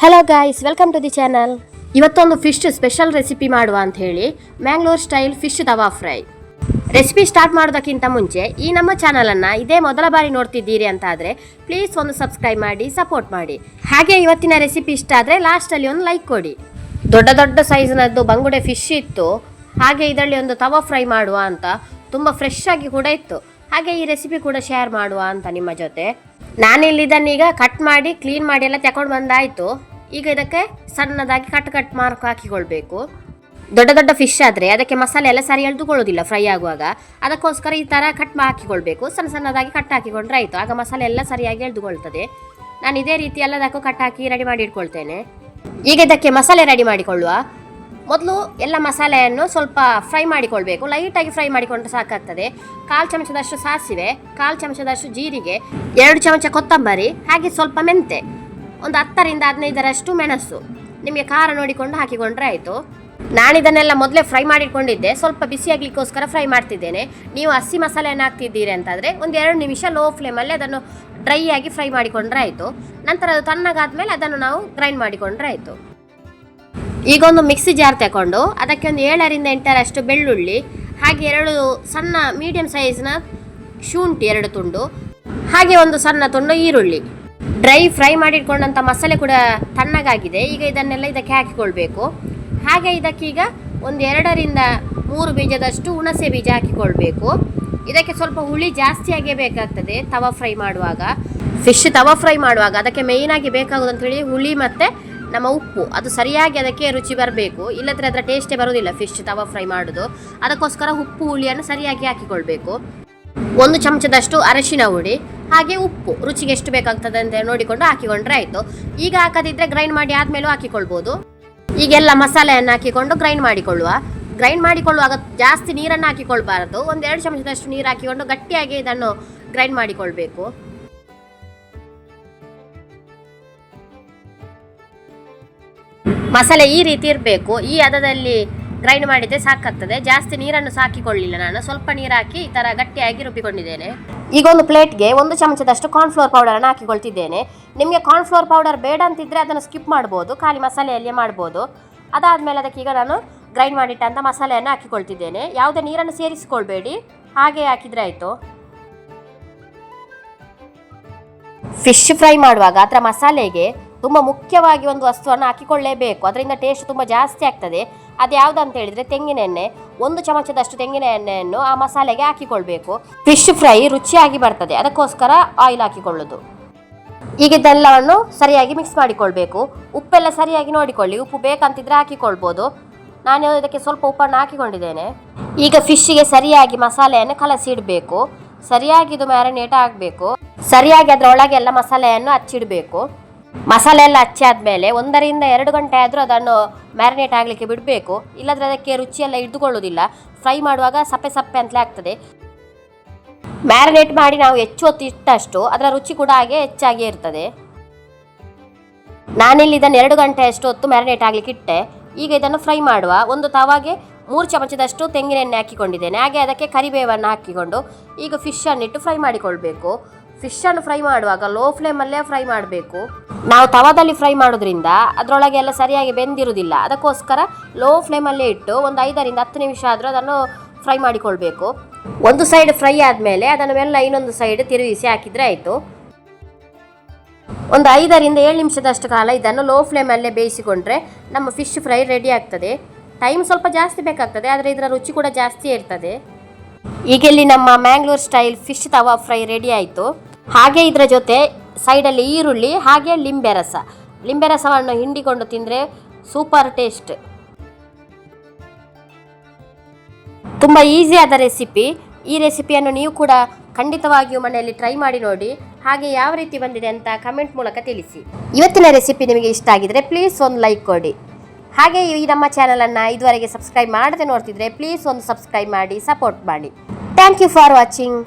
Hello guys, welcome to the channel. ಇವತ್ತೊಂದು fish special recipe ಮಾಡುವ ಅಂತ ಹೇಳಿ Mangalore style fish tawa fry. Recipe start ಮಾಡೋದಕ್ಕಿಂತ ಮುಂಚೆ ಈ ನಮ್ಮ ಚಾನಲನ್ನು ಇದೇ ಮೊದಲ ಬಾರಿ ನೋಡ್ತಿದ್ದೀರಿ ಅಂತ ಆದರೆ ಪ್ಲೀಸ್ ಒಂದು ಸಬ್ಸ್ಕ್ರೈಬ್ ಮಾಡಿ ಸಪೋರ್ಟ್ ಮಾಡಿ. ಹಾಗೆ ಇವತ್ತಿನ ರೆಸಿಪಿ ಇಷ್ಟ ಆದರೆ ಲಾಸ್ಟಲ್ಲಿ ಒಂದು ಲೈಕ್ ಕೊಡಿ. ದೊಡ್ಡ ದೊಡ್ಡ ಸೈಜ್ನದ್ದು ಬಂಗುಡೆ ಫಿಶ್ ಇತ್ತು. ಹಾಗೆ ಇದರಲ್ಲಿ ಒಂದು ತವಾ ಫ್ರೈ ಮಾಡುವ ಅಂತ, ತುಂಬ ಫ್ರೆಶ್ ಆಗಿ ಕೂಡ ಇತ್ತು. ಹಾಗೆ ಈ ರೆಸಿಪಿ ಕೂಡ ಶೇರ್ ಮಾಡುವ ಅಂತ ನಿಮ್ಮ ಜೊತೆ. ನಾನಿಲ್ಲಿ ಇದನ್ನೀಗ ಕಟ್ ಮಾಡಿ ಕ್ಲೀನ್ ಮಾಡಿ ಎಲ್ಲ ತಗೊಂಡು ಬಂದಾಯಿತು. ಈಗ ಇದಕ್ಕೆ ಸಣ್ಣದಾಗಿ ಕಟ್ ಮಾರ್ಕ್ ಹಾಕಿಕೊಳ್ಬೇಕು. ದೊಡ್ಡ ದೊಡ್ಡ ಫಿಶ್ ಆದರೆ ಅದಕ್ಕೆ ಮಸಾಲೆ ಎಲ್ಲ ಸರಿ ಎಳೆದುಕೊಳ್ಳೋದಿಲ್ಲ ಫ್ರೈ ಆಗುವಾಗ. ಅದಕ್ಕೋಸ್ಕರ ಈ ಥರ ಕಟ್ ಹಾಕಿಕೊಳ್ಬೇಕು. ಸಣ್ಣದಾಗಿ ಕಟ್ ಹಾಕಿಕೊಂಡ್ರೆ ಆಯಿತು, ಆಗ ಮಸಾಲೆ ಎಲ್ಲ ಸರಿಯಾಗಿ ಎಳೆದುಕೊಳ್ತದೆ. ನಾನು ಇದೇ ರೀತಿ ಎಲ್ಲದಕ್ಕೂ ಕಟ್ ಹಾಕಿ ರೆಡಿ ಮಾಡಿ ಇಟ್ಕೊಳ್ತೇನೆ. ಈಗ ಇದಕ್ಕೆ ಮಸಾಲೆ ರೆಡಿ ಮಾಡಿಕೊಳ್ಳುವ. ಮೊದಲು ಎಲ್ಲ ಮಸಾಲೆಯನ್ನು ಸ್ವಲ್ಪ ಫ್ರೈ ಮಾಡಿಕೊಳ್ಬೇಕು. ಲೈಟಾಗಿ ಫ್ರೈ ಮಾಡಿಕೊಂಡ್ರೆ ಸಾಕಾಗ್ತದೆ. 1/4 ಚಮಚದಷ್ಟು ಸಾಸಿವೆ, 1/4 ಚಮಚದಷ್ಟು ಜೀರಿಗೆ, 2 ಚಮಚ ಕೊತ್ತಂಬರಿ, ಹಾಗೆ ಸ್ವಲ್ಪ ಮೆಂತೆ, ಒಂದು 10ರಿಂದ 15ರಷ್ಟು ಮೆಣಸು. ನಿಮಗೆ ಖಾರ ನೋಡಿಕೊಂಡು ಹಾಕಿಕೊಂಡ್ರೆ ಆಯಿತು. ನಾನಿದನ್ನೆಲ್ಲ ಮೊದಲೇ ಫ್ರೈ ಮಾಡಿಟ್ಕೊಂಡಿದ್ದೆ. ಸ್ವಲ್ಪ ಬಿಸಿಯಾಗಲಿಕ್ಕೋಸ್ಕರ ಫ್ರೈ ಮಾಡ್ತಿದ್ದೇನೆ. ನೀವು ಹಸಿ ಮಸಾಲೆಯನ್ನು ಹಾಕ್ತಿದ್ದೀರಿ ಅಂತಾದರೆ ಒಂದು 2 ನಿಮಿಷ ಲೋ ಫ್ಲೇಮಲ್ಲಿ ಅದನ್ನು ಡ್ರೈ ಆಗಿ ಫ್ರೈ ಮಾಡಿಕೊಂಡ್ರೆ ಆಯಿತು. ನಂತರ ಅದು ತಣ್ಣಗಾದ್ಮೇಲೆ ಅದನ್ನು ನಾವು ಗ್ರೈಂಡ್ ಮಾಡಿಕೊಂಡ್ರೆ ಆಯಿತು. ಈಗ ಒಂದು ಮಿಕ್ಸಿ ಜಾರ್ ತಗೊಂಡು ಅದಕ್ಕೆ ಒಂದು 7ರಿಂದ 8ರಷ್ಟು ಬೆಳ್ಳುಳ್ಳಿ, ಹಾಗೆ 2 ಸಣ್ಣ ಮೀಡಿಯಂ ಸೈಜ್ನ ಶುಂಠಿ 2 ತುಂಡು, ಹಾಗೆ ಒಂದು ಸಣ್ಣ ತುಂಡು ಈರುಳ್ಳಿ. ಡ್ರೈ ಫ್ರೈ ಮಾಡಿಟ್ಕೊಂಡಂಥ ಮಸಾಲೆ ಕೂಡ ತಣ್ಣಗಾಗಿದೆ. ಈಗ ಇದನ್ನೆಲ್ಲ ಇದಕ್ಕೆ ಹಾಕಿಕೊಳ್ಬೇಕು. ಹಾಗೆ ಇದಕ್ಕೀಗ ಒಂದು 2ರಿಂದ 3 ಬೀಜದಷ್ಟು ಹುಣಸೆ ಬೀಜ ಹಾಕಿಕೊಳ್ಬೇಕು. ಇದಕ್ಕೆ ಸ್ವಲ್ಪ ಹುಳಿ ಜಾಸ್ತಿಯಾಗೇ ಬೇಕಾಗ್ತದೆ ತವಾ ಫ್ರೈ ಮಾಡುವಾಗ. ಫಿಶ್ ತವಾ ಫ್ರೈ ಮಾಡುವಾಗ ಅದಕ್ಕೆ ಮೇಯ್ನಾಗಿ ಬೇಕಾಗೋದು ಅಂತೇಳಿ ಹುಳಿ ಮತ್ತು ನಮ್ಮ ಉಪ್ಪು. ಅದು ಸರಿಯಾಗಿ ಅದಕ್ಕೆ ರುಚಿ ಬರಬೇಕು, ಇಲ್ಲದ್ರೆ ಅದರ ಟೇಸ್ಟೇ ಬರೋದಿಲ್ಲ ಫಿಶ್ ತವಾ ಫ್ರೈ ಮಾಡೋದು. ಅದಕ್ಕೋಸ್ಕರ ಉಪ್ಪು ಹುಳಿಯನ್ನು ಸರಿಯಾಗಿ ಹಾಕಿಕೊಳ್ಬೇಕು. 1 ಚಮಚದಷ್ಟು ಅರಶಿನ ಹುಡಿ, ಹಾಗೆ ಉಪ್ಪು ರುಚಿಗೆ ಎಷ್ಟು ಬೇಕಾಗ್ತದೆ ಅಂತ ನೋಡಿಕೊಂಡು ಹಾಕಿಕೊಂಡ್ರೆ ಆಯಿತು. ಈಗ ಹಾಕದಿದ್ದರೆ ಗ್ರೈಂಡ್ ಮಾಡಿ ಆದಮೇಲೂ ಹಾಕಿಕೊಳ್ಬೋದು. ಈಗೆಲ್ಲ ಮಸಾಲೆಯನ್ನು ಹಾಕಿಕೊಂಡು ಗ್ರೈಂಡ್ ಮಾಡಿಕೊಳ್ಳುವಾಗ ಜಾಸ್ತಿ ನೀರನ್ನು ಹಾಕಿಕೊಳ್ಬಾರ್ದು. ಒಂದು 2 ಚಮಚದಷ್ಟು ನೀರು ಹಾಕಿಕೊಂಡು ಗಟ್ಟಿಯಾಗಿ ಇದನ್ನು ಗ್ರೈಂಡ್ ಮಾಡಿಕೊಳ್ಬೇಕು. ಮಸಾಲೆ ಈ ರೀತಿ ಇರಬೇಕು. ಈ ಹದದಲ್ಲಿ ಗ್ರೈಂಡ್ ಮಾಡಿದರೆ ಸಾಕಾಗ್ತದೆ. ಜಾಸ್ತಿ ನೀರನ್ನು ಹಾಕಿಕೊಳ್ಳಿಲ್ಲ ನಾನು, ಸ್ವಲ್ಪ ನೀರು ಹಾಕಿ ಈ ಥರ ಗಟ್ಟಿಯಾಗಿ ರುಬ್ಬಿಕೊಂಡಿದ್ದೇನೆ. ಈಗ ಒಂದು ಪ್ಲೇಟ್ಗೆ 1 ಚಮಚದಷ್ಟು ಕಾರ್ನ್ಫ್ಲೋರ್ ಪೌಡರನ್ನು ಹಾಕಿಕೊಳ್ತಿದ್ದೇನೆ. ನಿಮಗೆ ಕಾರ್ನ್ಫ್ಲೋರ್ ಪೌಡರ್ ಬೇಡ ಅಂತಿದ್ದರೆ ಅದನ್ನು ಸ್ಕಿಪ್ ಮಾಡ್ಬೋದು, ಖಾಲಿ ಮಸಾಲೆಯಲ್ಲೇ ಮಾಡ್ಬೋದು. ಅದಾದಮೇಲೆ ಅದಕ್ಕೆ ಈಗ ನಾನು ಗ್ರೈಂಡ್ ಮಾಡಿಟ್ಟಂಥ ಮಸಾಲೆಯನ್ನು ಹಾಕಿಕೊಳ್ತಿದ್ದೇನೆ. ಯಾವುದೇ ನೀರನ್ನು ಸೇರಿಸಿಕೊಳ್ಬೇಡಿ, ಹಾಗೆ ಹಾಕಿದರೆ ಆಯಿತು. ಫಿಶ್ ಫ್ರೈ ಮಾಡುವಾಗ ಅದರ ಮಸಾಲೆಗೆ ತುಂಬ ಮುಖ್ಯವಾಗಿ ಒಂದು ವಸ್ತುವನ್ನು ಹಾಕಿಕೊಳ್ಳೇಬೇಕು. ಅದರಿಂದ ಟೇಸ್ಟ್ ತುಂಬ ಜಾಸ್ತಿ ಆಗ್ತದೆ. ಅದು ಯಾವುದಂತ ಹೇಳಿದರೆ ತೆಂಗಿನ ಎಣ್ಣೆ. 1 ಚಮಚದಷ್ಟು ತೆಂಗಿನ ಎಣ್ಣೆಯನ್ನು ಆ ಮಸಾಲೆಗೆ ಹಾಕಿಕೊಳ್ಬೇಕು. ಫಿಶ್ ಫ್ರೈ ರುಚಿಯಾಗಿ ಬರ್ತದೆ, ಅದಕ್ಕೋಸ್ಕರ ಆಯಿಲ್ ಹಾಕಿಕೊಳ್ಳೋದು. ಈಗ ಇದೆಲ್ಲವನ್ನು ಸರಿಯಾಗಿ ಮಿಕ್ಸ್ ಮಾಡಿಕೊಳ್ಬೇಕು. ಉಪ್ಪೆಲ್ಲ ಸರಿಯಾಗಿ ನೋಡಿಕೊಳ್ಳಿ, ಉಪ್ಪು ಬೇಕಂತಿದ್ರೆ ಹಾಕಿಕೊಳ್ಬೋದು. ನಾನು ಇದಕ್ಕೆ ಸ್ವಲ್ಪ ಉಪ್ಪನ್ನು ಹಾಕಿಕೊಂಡಿದ್ದೇನೆ. ಈಗ ಫಿಶ್ಗೆ ಸರಿಯಾಗಿ ಮಸಾಲೆಯನ್ನು ಕಲಸಿ ಇಡಬೇಕು. ಸರಿಯಾಗಿ ಇದು ಮ್ಯಾರಿನೇಟ್ ಆಗಬೇಕು. ಸರಿಯಾಗಿ ಅದರ ಒಳಗೆಲ್ಲ ಮಸಾಲೆಯನ್ನು ಹಚ್ಚಿಡಬೇಕು. ಮಸಾಲೆ ಎಲ್ಲ ಹಚ್ಚಿ ಆದಮೇಲೆ 1ರಿಂದ 2 ಗಂಟೆ ಆದರೂ ಅದನ್ನು ಮ್ಯಾರಿನೇಟ್ ಆಗಲಿಕ್ಕೆ ಬಿಡಬೇಕು. ಇಲ್ಲದ್ರೆ ಅದಕ್ಕೆ ರುಚಿಯೆಲ್ಲ ಹಿಡಿದುಕೊಳ್ಳೋದಿಲ್ಲ. ಫ್ರೈ ಮಾಡುವಾಗ ಸಪ್ಪೆ ಅಂತಲೇ ಆಗ್ತದೆ. ಮ್ಯಾರಿನೇಟ್ ಮಾಡಿ ನಾವು ಹೆಚ್ಚು ಹೊತ್ತು ಇಟ್ಟಷ್ಟು ಅದರ ರುಚಿ ಕೂಡ ಹಾಗೆ ಹೆಚ್ಚಾಗಿ ಇರ್ತದೆ. ನಾನಿಲ್ಲಿ ಇದನ್ನು 2 ಗಂಟೆ ಅಷ್ಟು ಹೊತ್ತು ಮ್ಯಾರಿನೇಟ್ ಆಗಲಿಕ್ಕೆ ಇಟ್ಟೆ. ಈಗ ಇದನ್ನು ಫ್ರೈ ಮಾಡುವ. ಒಂದು ತವಾಗೆ 3 ಚಮಚದಷ್ಟು ತೆಂಗಿನ ಎಣ್ಣೆ ಹಾಕಿಕೊಂಡಿದ್ದೇನೆ. ಹಾಗೆ ಅದಕ್ಕೆ ಕರಿಬೇವನ್ನು ಹಾಕಿಕೊಂಡು ಈಗ ಫಿಶನ್ನಿಟ್ಟು ಫ್ರೈ ಮಾಡಿಕೊಳ್ಬೇಕು. ಫಿಶನ್ನು ಫ್ರೈ ಮಾಡುವಾಗ ಲೋ ಫ್ಲೇಮಲ್ಲೇ ಫ್ರೈ ಮಾಡಬೇಕು. ನಾವು ತವಾದಲ್ಲಿ ಫ್ರೈ ಮಾಡೋದ್ರಿಂದ ಅದರೊಳಗೆ ಎಲ್ಲ ಸರಿಯಾಗಿ ಬೆಂದಿರುವುದಿಲ್ಲ. ಅದಕ್ಕೋಸ್ಕರ ಲೋ ಫ್ಲೇಮಲ್ಲೇ ಇಟ್ಟು ಒಂದು 5ರಿಂದ 10 ನಿಮಿಷ ಆದರೂ ಅದನ್ನು ಫ್ರೈ ಮಾಡಿಕೊಳ್ಬೇಕು. ಒಂದು ಸೈಡ್ ಫ್ರೈ ಆದಮೇಲೆ ಅದನ್ನು ಎಲ್ಲ ಇನ್ನೊಂದು ಸೈಡ್ ತಿರುಗಿಸಿ ಹಾಕಿದರೆ ಆಯಿತು. ಒಂದು 5ರಿಂದ 7 ನಿಮಿಷದಷ್ಟು ಕಾಲ ಇದನ್ನು ಲೋ ಫ್ಲೇಮಲ್ಲೇ ಬೇಯಿಸಿಕೊಂಡ್ರೆ ನಮ್ಮ ಫಿಶ್ ಫ್ರೈ ರೆಡಿ ಆಗ್ತದೆ. ಟೈಮ್ ಸ್ವಲ್ಪ ಜಾಸ್ತಿ ಬೇಕಾಗ್ತದೆ, ಆದರೆ ಇದರ ರುಚಿ ಕೂಡ ಜಾಸ್ತಿ ಇರ್ತದೆ. ಈಗ ಇಲ್ಲಿ ನಮ್ಮ Mangalore style fish tawa fry ready ಆಯಿತು. ಹಾಗೆ ಇದರ ಜೊತೆ ಸೈಡಲ್ಲಿ ಈರುಳ್ಳಿ, ಹಾಗೆ ಲಿಂಬೆ ರಸವನ್ನು ಹಿಂಡಿಕೊಂಡು ತಿಂದರೆ ಸೂಪರ್ ಟೇಸ್ಟ್. ತುಂಬ ಈಸಿ ಆದ ರೆಸಿಪಿ. ಈ ರೆಸಿಪಿಯನ್ನು ನೀವು ಕೂಡ ಖಂಡಿತವಾಗಿಯೂ ಮನೆಯಲ್ಲಿ ಟ್ರೈ ಮಾಡಿ ನೋಡಿ. ಹಾಗೆ ಯಾವ ರೀತಿ ಬಂದಿದೆ ಅಂತ ಕಮೆಂಟ್ ಮೂಲಕ ತಿಳಿಸಿ. ಇವತ್ತಿನ ರೆಸಿಪಿ ನಿಮಗೆ ಇಷ್ಟ ಆಗಿದರೆ ಪ್ಲೀಸ್ ಒಂದು ಲೈಕ್ ಕೊಡಿ. ಹಾಗೆ ಈ ನಮ್ಮ ಚಾನಲನ್ನು ಇದುವರೆಗೆ ಸಬ್ಸ್ಕ್ರೈಬ್ ಮಾಡದೆ ನೋಡ್ತಿದ್ರೆ ಪ್ಲೀಸ್ ಒಂದು ಸಬ್ಸ್ಕ್ರೈಬ್ ಮಾಡಿ ಸಪೋರ್ಟ್ ಮಾಡಿ. Thank you for watching.